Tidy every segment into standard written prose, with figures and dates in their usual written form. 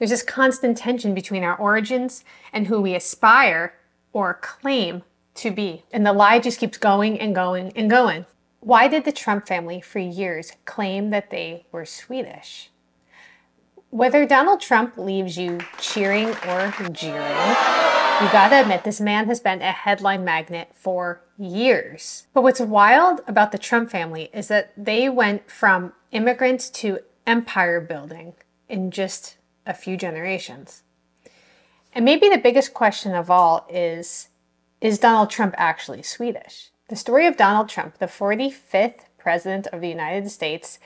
There's this constant tension between our origins and who we aspire or claim to be. And the lie just keeps going and going and going. Why did the Trump family for years claim that they were Swedish? Whether Donald Trump leaves you cheering or jeering, you gotta admit this man has been a headline magnet for years. But what's wild about the Trump family is that they went from immigrants to empire building in just a few generations. And maybe the biggest question of all is Donald Trump actually Swedish? The story of Donald Trump, the 45th president of the United States,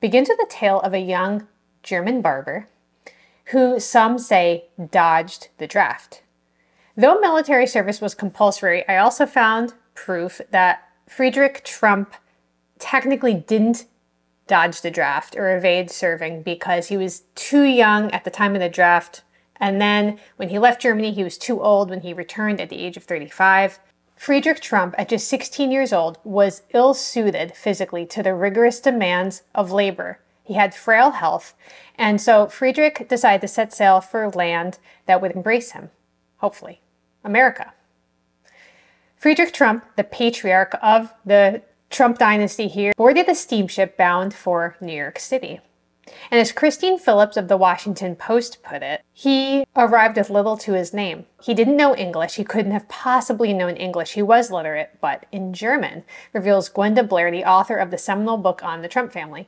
begins with a tale of a young German barber who some say dodged the draft. Though military service was compulsory, I also found proof that Friedrich Trump technically didn't dodge the draft or evade serving because he was too young at the time of the draft. And then when he left Germany, he was too old when he returned at the age of 35. Friedrich Trump, at just 16 years old, was ill-suited physically to the rigorous demands of labor. He had frail health, and so Friedrich decided to set sail for land that would embrace him, hopefully, America. Friedrich Trump, the patriarch of the Trump dynasty here, boarded a steamship bound for New York City. And as Christine Phillips of the Washington Post put it, he arrived with little to his name. He didn't know English. He couldn't have possibly known English. He was literate, but in German, reveals Gwenda Blair, the author of the seminal book on the Trump family.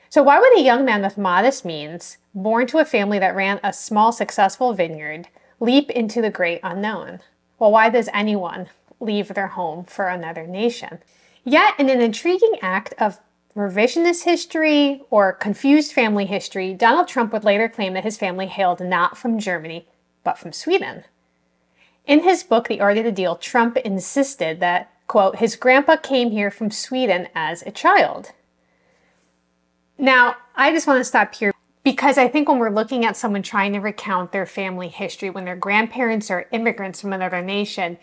So why would a young man with modest means, born to a family that ran a small, successful vineyard, leap into the great unknown? Well, why does anyone leave their home for another nation? Yet, in an intriguing act of revisionist history or confused family history, Donald Trump would later claim that his family hailed not from Germany, but from Sweden. In his book, The Art of the Deal, Trump insisted that, quote, his grandpa came here from Sweden as a child. Now, I just want to stop here because I think when we're looking at someone trying to recount their family history, when their grandparents are immigrants from another nation,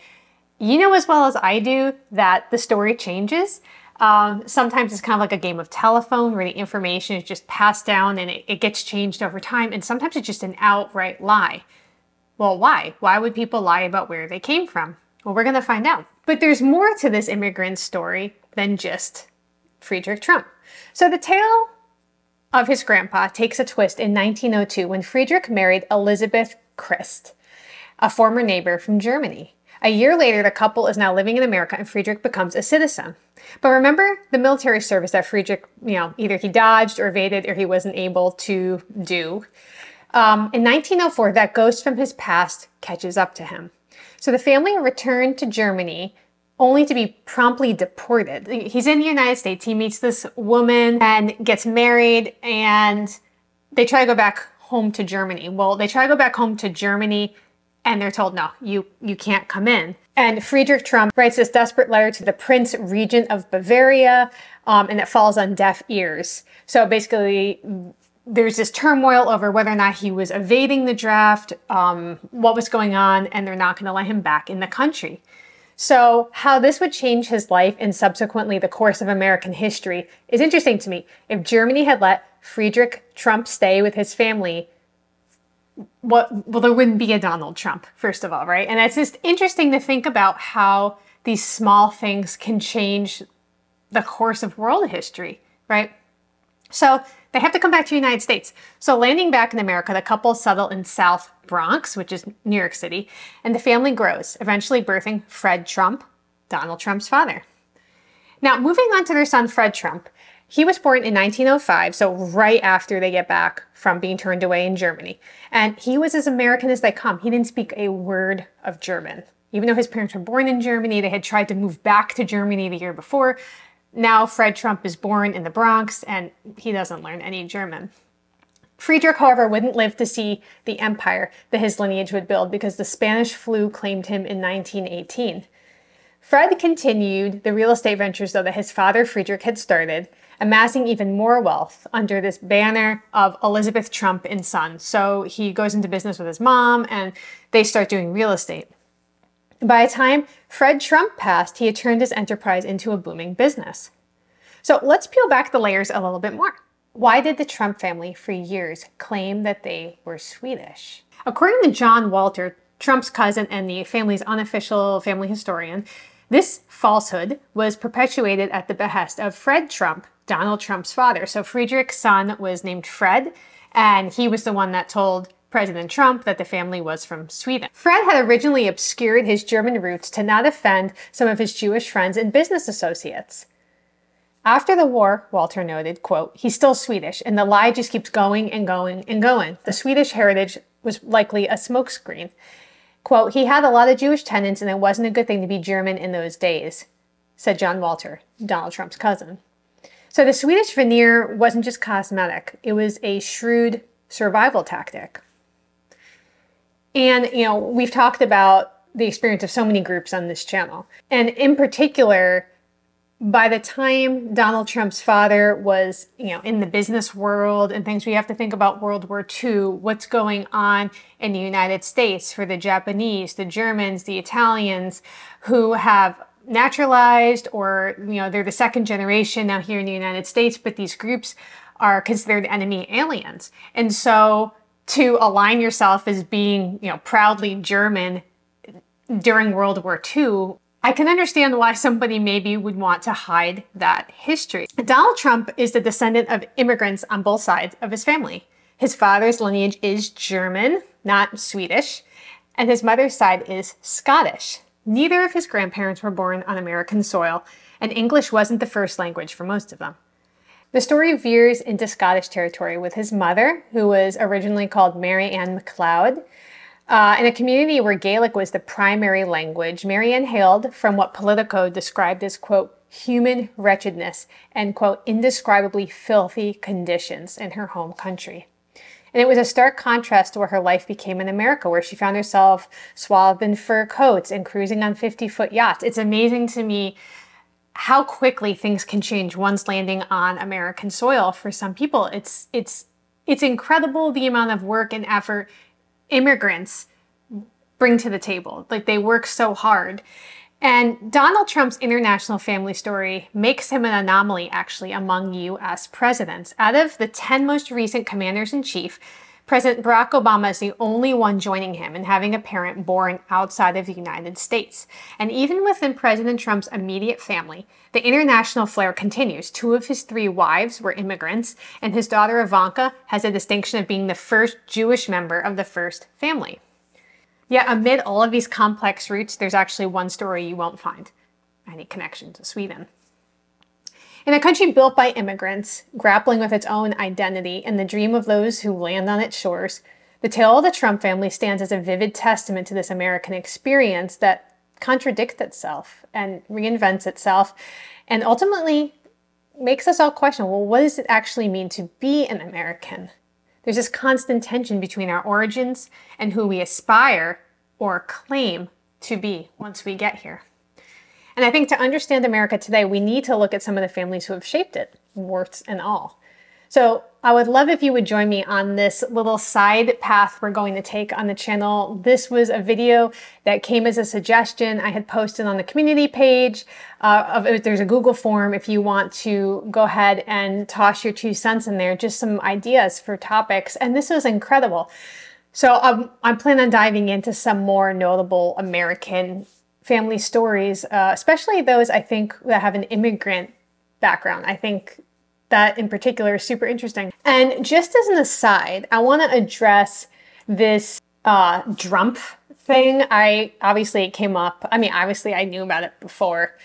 you know as well as I do that the story changes. Sometimes it's kind of like a game of telephone where the information is just passed down and it gets changed over time. And sometimes it's just an outright lie. Well, why? Why would people lie about where they came from? Well, we're going to find out. But there's more to this immigrant story than just Friedrich Trump. So the tale of his grandpa takes a twist in 1902 when Friedrich married Elizabeth Christ, a former neighbor from Germany. A year later, the couple is now living in America and Friedrich becomes a citizen. But remember the military service that Friedrich, either he dodged or evaded or he wasn't able to do. In 1904, that ghost from his past catches up to him. So the family returned to Germany only to be promptly deported. He's in the United States, he meets this woman and gets married and they try to go back home to Germany. Well, they try to go back home to Germany and they're told, no, you can't come in. And Friedrich Trump writes this desperate letter to the Prince Regent of Bavaria, and it falls on deaf ears. So basically, there's this turmoil over whether or not he was evading the draft, what was going on, and they're not going to let him back in the country. So how this would change his life and subsequently the course of American history is interesting to me. If Germany had let Friedrich Trump stay with his family, well, there wouldn't be a Donald Trump, first of all, right? And it's just interesting to think about how these small things can change the course of world history, right? So they have to come back to the United States. So landing back in America, the couple settle in South Bronx, which is New York City, and the family grows, eventually birthing Fred Trump, Donald Trump's father. Now, moving on to their son, Fred Trump. He was born in 1905, so right after they get back from being turned away in Germany. And he was as American as they come. He didn't speak a word of German. Even though his parents were born in Germany, they had tried to move back to Germany the year before. Now Fred Trump is born in the Bronx and he doesn't learn any German. Friedrich, however, wouldn't live to see the empire that his lineage would build because the Spanish flu claimed him in 1918. Fred continued the real estate ventures, though, that his father Friedrich had started, amassing even more wealth under this banner of Elizabeth Trump and Son. So he goes into business with his mom and they start doing real estate. By the time Fred Trump passed, he had turned his enterprise into a booming business. So let's peel back the layers a little bit more. Why did the Trump family for years claim that they were Swedish? According to John Walter, Trump's cousin and the family's unofficial family historian, this falsehood was perpetuated at the behest of Fred Trump, Donald Trump's father. So Friedrich's son was named Fred, and he was the one that told President Trump that the family was from Sweden. Fred had originally obscured his German roots to not offend some of his Jewish friends and business associates. After the war, Walter noted, quote, he's still Swedish, and the lie just keeps going and going and going. The Swedish heritage was likely a smokescreen. Quote, he had a lot of Jewish tenants, and it wasn't a good thing to be German in those days, said John Walter, Donald Trump's cousin. So the Swedish veneer wasn't just cosmetic. It was a shrewd survival tactic. And, we've talked about the experience of so many groups on this channel. And in particular, by the time Donald Trump's father was, in the business world and things, we have to think about World War II, what's going on in the United States for the Japanese, the Germans, the Italians, who have naturalized or, they're the second generation now here in the United States, but these groups are considered enemy aliens. And so to align yourself as being, proudly German during World War II, I can understand why somebody maybe would want to hide that history. Donald Trump is the descendant of immigrants on both sides of his family. His father's lineage is German, not Swedish, and his mother's side is Scottish. Neither of his grandparents were born on American soil, and English wasn't the first language for most of them. The story veers into Scottish territory with his mother, who was originally called Mary Ann MacLeod. In a community where Gaelic was the primary language, Mary Ann hailed from what Politico described as, quote, human wretchedness and, quote, indescribably filthy conditions in her home country. And it was a stark contrast to where her life became in America, where she found herself swathed in fur coats and cruising on 50-foot yachts. It's amazing to me how quickly things can change once landing on American soil for some people. It's incredible the amount of work and effort immigrants bring to the table. Like, they work so hard. And Donald Trump's international family story makes him an anomaly, actually, among U.S. presidents. Out of the 10 most recent commanders-in-chief, President Barack Obama is the only one joining him in having a parent born outside of the United States. And even within President Trump's immediate family, the international flair continues. 2 of his 3 wives were immigrants, and his daughter Ivanka has the distinction of being the first Jewish member of the first family. Yet amid all of these complex roots, there's actually one story you won't find: any connection to Sweden. In a country built by immigrants, grappling with its own identity and the dream of those who land on its shores, the tale of the Trump family stands as a vivid testament to this American experience that contradicts itself and reinvents itself, and ultimately makes us all question, well, what does it actually mean to be an American? There's this constant tension between our origins and who we aspire or claim to be once we get here. And I think to understand America today, we need to look at some of the families who have shaped it, warts and all. So I would love if you would join me on this little side path we're going to take on the channel. This was a video that came as a suggestion I had posted on the community page. There's a Google form if you want to go ahead and toss your 2 cents in there, just some ideas for topics. And this was incredible. So I'm planning on diving into some more notable American family stories, especially those I think that have an immigrant background. I think that in particular is super interesting. And just as an aside, I want to address this Trump thing. Obviously it came up. I mean, obviously I knew about it before,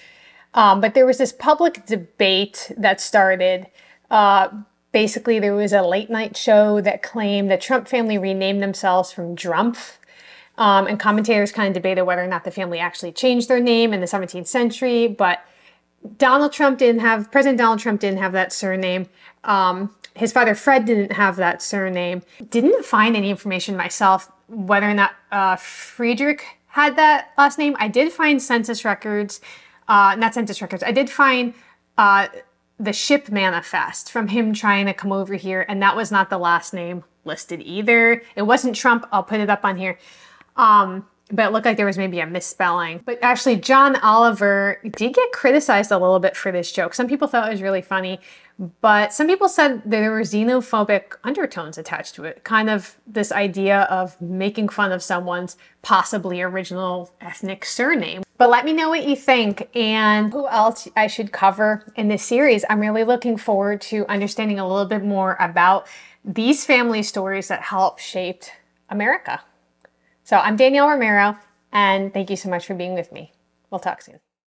but there was this public debate that started. Basically, there was a late night show that claimed the Trump family renamed themselves from Drumpf. And commentators kind of debated whether or not the family actually changed their name in the 17th century, but President Donald Trump didn't have that surname. His father Fred didn't have that surname. Didn't find any information myself whether or not Friedrich had that last name. I did find census records, not census records. I did find the ship manifest from him trying to come over here, and that was not the last name listed either. It wasn't Trump. I'll put it up on here. But it looked like there was maybe a misspelling. But actually, John Oliver did get criticized a little bit for this joke. Some people thought it was really funny, but some people said there were xenophobic undertones attached to it, kind of this idea of making fun of someone's possibly original ethnic surname. But let me know what you think and who else I should cover in this series. I'm really looking forward to understanding a little bit more about these family stories that helped shape America. So I'm Danielle Romero, and thank you so much for being with me. We'll talk soon.